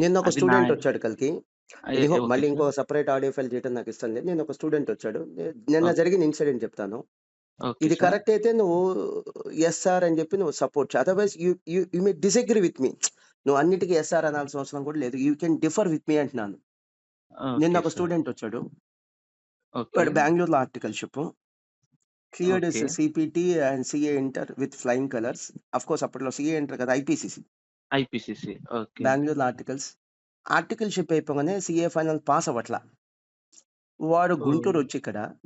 నిన్న ఒక అది నా స్టూడెంట్ వచ్చాడు కలికి. ఓకే మళ్ళీ సార్. ఇంకో సెపరేట్ ఆడియో ఫైల్ చేయటం నాకు ఇష్టం లేదు. నిన్న ఒక స్టూడెంట్ వచ్చాడు. నిన్న ఓకే. జరిగిన ఇన్సిడెంట్ చెప్తాను. ఓకే ఇది సార్. కరెక్ట్ అయితే నువ్వు యెస్ సార్ అని చెప్పి నువ్వు సపోర్ట్ చెయి. Otherwise you you you may disagree with me. నువ్వు అన్నిటికి యెస్ సార్ అనాల్సిన అవసరం కూడా లేదు. You can differ with me అంటున్నాను. నిన్న ఓకే ఒక సార్. స్టూడెంట్ వచ్చాడు. ఓకే. వాడు బెంగుళూరులో articleship. Cleared his okay. CPT and CA inter with flying colours. Of course అప్పట్లో సీఏ ఇంటర్ కదా! ఐపీసీసీ. ఐపీసీసీ. ఓకే. బెంగుళూరులో ఆర్టికల్స్. ఆర్టికల్‌షిప్ అయిపోగానే సీఏ ఫైనల్ పాస్ అవ్వట్ల. వాడు ఓహ్!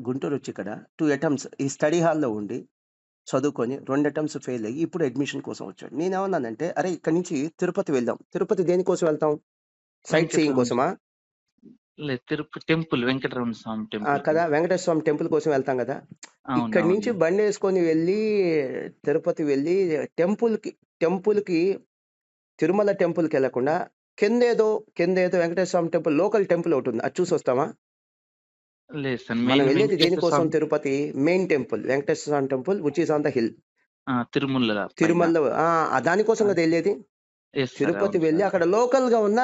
గుంటూరొచ్చిక్కడ 2 అటెంప్ట్స్ ఈ స్టడీ హాల్‌లో ఉండి చదువుకొని 2 అటెంప్ట్స్ ఫెయిల్ అయ్యి ఇప్పుడు అడ్మిషన్ కోసం వచ్చాడు. నేనేమన్నానంటే, "అరేయ్! ఇక్కడి నుంచి తిరుపతి వెళ్దాం." తిరుపతి దేనికోసం వెళ్తాం? సైట్ సీయింగ్ వెంకటరమణ కోసమా? లేదు టెంపుల్ వెంకటరమణ స్వామి టెంపుల్‌కి. కదా! వెంకటేశ్వర స్వామి టెంపుల్ కోసం వెళ్తాం గదా! ఇక్కడి నుంచి అవునవును. బండేసుకొని వెళ్ళి తిరుపతి వెళ్ళి టెంపుల్‌కి టెంపుల్‌కి Tirumala టెంపుల్‌కెళ్ళకుండా కిందేదో కిందేదో Venkateswara Swami temple local temple ఒకటుంది. అది చూసొస్తామా? లేదు సార్. మనం మెయిన్ వెళ్ళేది వెంకటేశ్వర దేనికోసం Swami Tirupati main temple. Venkateswara Swami temple which is on the hill. Tirumala పైన. తిరుమలలో దానికోసం ఆ! కదా ఎళ్ళేది. Yes sir. తిరుపతి అవును వెళ్ళి సార్. అక్కడ లోకల్‌గా ఉన్న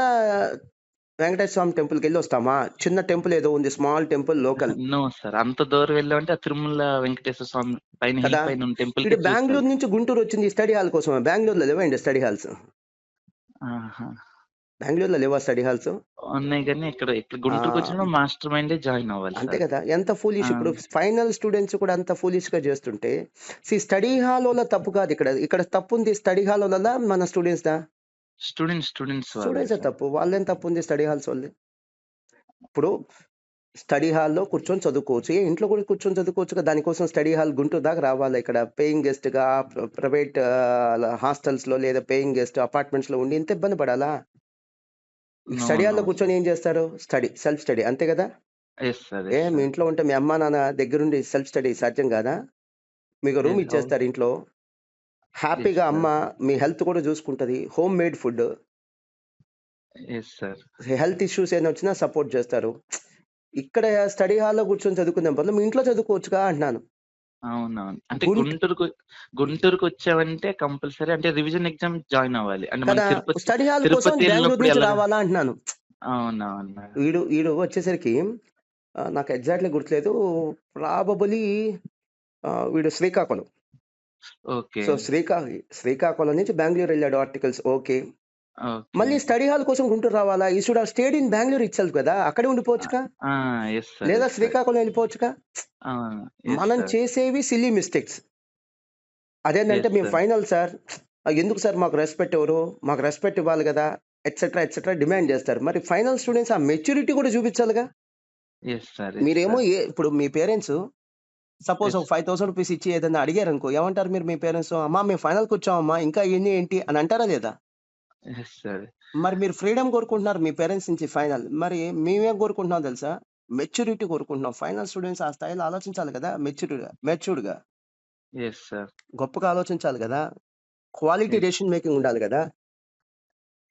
వెంకటేశ్వర స్వామి టెంపుల్‌కెళ్ళొస్తామా? చిన్న టెంపుల్ ఏదో ఉంది. Small temple local no sir. అంత దూరం వెళ్ళామంటే ఆ తిరుమల వెంకటేశ్వర స్వామి పైన హిల్ కదా! పైన ఉన్న టెంపుల్‌కే ఈడు చూసేయాలి. బెంగుళూరు నుంచి గుంటూరొచ్చింది ఈ స్టడీ హాల్ కోసమా? బెంగుళూరులో లేవా ఏంటి స్టడీ హాల్స్? ఆహా! బెంగుళూరులో లేవా స్టడీ హాల్స్? ఉన్నాయి గానీ ఇక్కడ ఆ! గుంటూరుకొచ్చినా మాస్టర్ మైండే జాయిన్ అవ్వాలి అంతే సార్. కదా! ఎంత ఆ! ఫూలిష్ ఇప్పుడు ఫైనల్ స్టూడెంట్స్ కూడా అంత ఫూలిష్‌గా చేస్తుంటే స్టడీ హాలోళ్ళ తప్పు కాదు ఇక్కడ. ఇక్కడ తప్పుంది స్టడీ హాలోళ్ళదా? మన స్టూడెంట్స్‌దా? స్టూడెంట్స్ వాళ్ళదే స్టూడెంట్సే సార్. తప్పు. వాళ్ళేం తప్పుంది స్టడీ హాల్స్ వోళ్ళది. ఇప్పుడు స్టడీ హాల్‌లో కూర్చొని చదువుకోవచ్చు. ఇంట్లో కూడా కూర్చొని చదువుకోవచ్చుగా. దానికోసం స్టడీ హాల్ గుంటూరు దాకా రావాలా ఇక్కడ పేయింగ్ గెస్ట్‌గా ప్రైవేట్ హాస్టల్స్‌లో లేదా పేయింగ్ గెస్ట్ అపార్ట్మెంట్స్‌లో ఉండి ఇంత ఇబ్బంది పడాలా? నో. స్టడీ నో హాల్‌లో కూర్చొని సార్. ఏం చేస్తారు? సెల్ఫ్ స్టడీ అంతే కదా! యెస్ మీ సార్. ఇంట్లో ఉంటే మీ అమ్మా, నాన్న దగ్గరుండి సెల్ఫ్ స్టడీ సాధ్యం కాదా? మీకు రూమ్ హౌ ఇచ్చేస్తారు ఇంట్లో. యెస్ హ్యాపీగా అమ్మ సార్. మీ హెల్త్ కూడా చూసుకుంటది. Home made food. Yes sir. Health issues ఏమైనా వచ్చినా సపోర్ట్ చేస్తారు. ఇక్కడ స్టడీ హాల్‌లో కూర్చొని చదువుకునే బదులు మీ ఇంట్లో చదువుకోవచ్చుగా అంటున్నాను. అవునవును. అంటే గుంట్ గుంటూరుకొచ్చావంటే కంపల్సరీ అంటే రివిజన్ ఎగ్జామ్ జాయిన్ అవ్వాలి. అంటే కదా! మనకి స్టడీ హాల్ కోసం తిరుపతి బెంగుళూరు ఎళ్ళినప్పుడు నుంచి ఎలాగా రావాలా అంటున్నాను. అవునవును. ఈడు వచ్చేసరికి నాకు ఎగ్జాక్ట్‌లీ గుర్తులేదు. ప్రాబబులీ వీడు శ్రీకాకుళం. ఓకే. సో, శ్రీకాకుళం నుంచి బెంగుళూరు ఎళ్ళాడు ఆర్టికల్స్ ఓకే. ఓకే. మళ్ళీ స్టడీ హాల్ కోసం గుంటూరు రావాలా? You should have stayed in Bengaluru itself కదా! అక్కడే ఆ! ఉండిపోవచ్చుగా. ఆ! లేదా యెస్ సార్. శ్రీకాకుళం ఎళ్ళిపోవచ్చుగా. అవును. యెస్ మనం సార్. చేసేవి సిల్లీ మిస్టేక్స్. అదేంటంటే యెస్ మేము సార్. Final sir. ఎందుకు సార్ మాకు రెస్పెక్ట్ ఇవ్వరు? మాకు రెస్పెక్ట్ ఇవ్వాలి గదా! ఎట్సెట్రా డిమాండ్ జేస్తారు. మరి ఫైనల్ స్టూడెంట్స్ ఆ మెచ్యూరిటీ కూడా చూపించాలిగా. యెస్ మీరేమో సార్. ఇప్పుడు మీ పేరెంట్స్ సపోజ్ యెస్. ఒక రూ. 5,000 ఇచ్చి ఏదైనా అడిగారనుకో ఏమంటారు మీరు మీ పేరెంట్స్? అమ్మా మేము ఫైనల్‌కొచ్చామమ్మా ఇంకా ఇయన్నీ ఏంటి అని అంటారా లేదా? Yes sir. మరి మీరు ఫ్రీడమ్ కోరుకుంటున్నారు మీ పేరెంట్స్ నుంచి ఫైనల్. మరి మేమేం కోరుకుంటున్నాం తెలుసా? మెచ్యూరిటీ కోరుకుంటున్నాం. ఫైనల్ స్టూడెంట్స్ ఆ స్థాయిలో ఆలోచించాలి కదా! మెచ్యూర్డ్‌గా యెస్ సార్. గొప్పగా ఆలోచించాలి గదా! Quality yes. డెసిషన్ మేకింగ్ ఉండాలి గదా!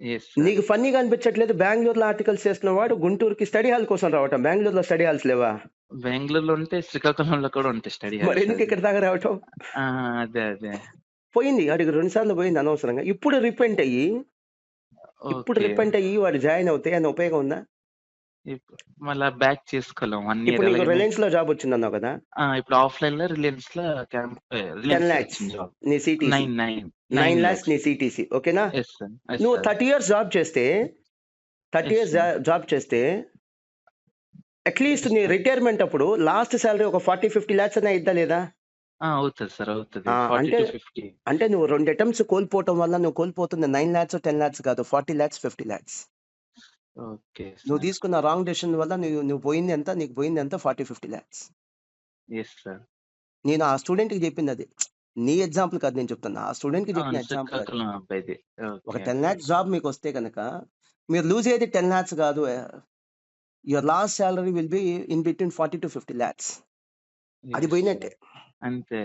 Yes sir. నీకు ఫన్నీగా అనిపించట్లేదు బెంగుళూరులో ఆర్టికల్స్ చేస్తున్న వాడు గుంటూరుకి స్టడీ హాల్ కోసం రావటం. బెంగుళూరులో స్టడీ హాల్స్ లేవా? బెంగుళూరులో ఉంటే శ్రీకాకుళంలో కూడా ఉంటాయి స్టడీ హాల్స్ మరెందుకు అది. ఇక్కడి దాకా రావటం? ఆ! అదే. పోయింది. ఆడికి 2 సార్లు పోయింది అనవసరంగా. ఇప్పుడు ఓకే. రిపెంట్ అయ్యి వాడు జాయిన్ అవుతే ఏమైనా ఉపయోగం ఉందా? మళ్ళా బ్యాక్ చేసుకోలేం 1 ఇప్పుడు ఇయర్ నీకు అలాగనే రిలయన్స్‌లో జాబ్ వచ్చిందన్నావు కదా! ఇప్పుడు ఆఫ్‌లైన్‌లో రిలయన్స్‌లో 10,00,000 వచ్చింది జాబ్. నీ సీటీసీ. 9 9 లాక్స్ లాక్స్. నీ సీటీసీ. ఓకేనా? యెస్ నువ్వు సార్. 30 ఇయర్స్ జాబ్ చేస్తే 30 యెస్ ఇయర్స్ సార్. జాబ్ చేస్తే అట్‌లీస్ట్ యెస్ నీ సార్. రిటైర్మెంట్ అప్పుడు లాస్ట్ సాలరీ ఒక 40, 50 లాక్స్ అన్నా అయిద్దా లేదా? అవుతది సార్. అవుతది. ఆ! అంటే 40-50 అంటే నువ్వు 2 అటెంప్ట్స్ కోల్పోవటం వల్ల నువ్వు కోల్పోతుంది 9 లాక్స్, 10 లాక్స్ కాదు. 40 లాక్స్, 50 లాక్స్. ఓకే నువ్వు సార్. తీసుకున్న రాంగ్ డెసిషన్ వల్ల నువ్వు పోయింది ఎంత? నీకు పోయింది ఎంత? 40, 50 లాక్స్. Yes sir. నేను ఆ స్టూడెంట్‌కి చెప్పిందది. నీ ఎగ్జాంపుల్ కాదు నేను చెప్తున్నా. ఆ స్టూడెంట్‌కి చెప్పిన అవును. ఎగ్జాంపుల్ అది. శ్రీకాకుళం అబ్బాయిది. ఒక ఓకే. 10 లాక్స్ జాబ్ మీకొస్తే గనక మీరు లూజ్ అయ్యేది 10 లాక్స్ కాదు. Your last salary will be in between 40-50 lakhs. అది యెస్ సార్. పోయినట్టే. అంతే.